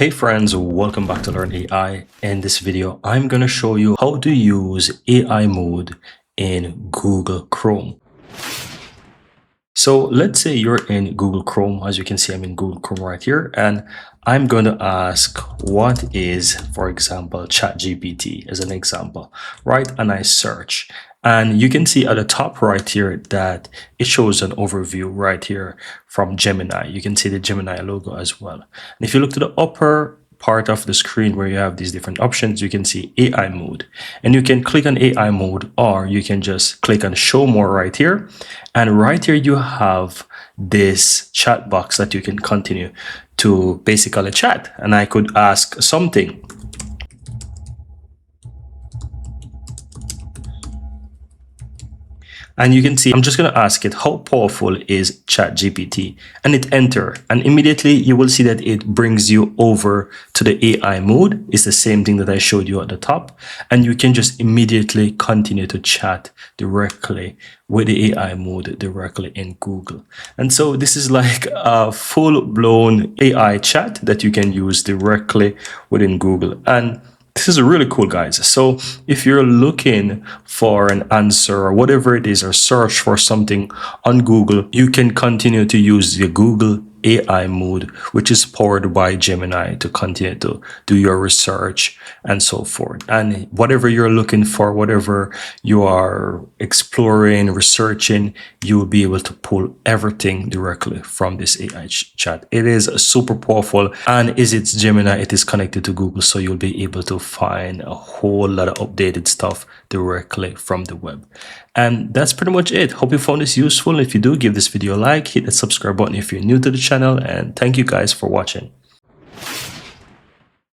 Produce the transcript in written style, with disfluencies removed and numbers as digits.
Hey friends, welcome back to Learn AI. In this video, I'm going to show you how to use AI mode in Google Chrome. So let's say you're in Google Chrome. As you can see, I'm in Google Chrome right here, and I'm going to ask what is, for example, ChatGPT as an example, right? And I search. And you can see at the top right here that it shows an overview right here from Gemini. You can see the Gemini logo as well. And if you look to the upper part of the screen where you have these different options, you can see AI mode. And you can click on AI mode, or you can just click on show more right here. And right here you have this chat box that you can continue to basically chat. And I could ask something. And you can see, I'm just going to ask it, how powerful is ChatGPT? And it enter. And immediately you will see that it brings you over to the AI mode. It's the same thing that I showed you at the top. And you can just immediately continue to chat directly with the AI mode directly in Google. And so this is like a full-blown AI chat that you can use directly within Google. And this is really cool, guys. So if you're looking for an answer or whatever it is, or search for something on Google, you can continue to use the Google AI mode, which is powered by Gemini, to continue to do your research and so forth. And whatever you're looking for, whatever you are exploring, researching, you will be able to pull everything directly from this AI chat. It is super powerful, and it's Gemini, it is connected to Google, so you'll be able to find a whole lot of updated stuff directly from the web. And that's pretty much it. Hope you found this useful. If you do, give this video a like, hit the subscribe button if you're new to the channel, and thank you guys for watching.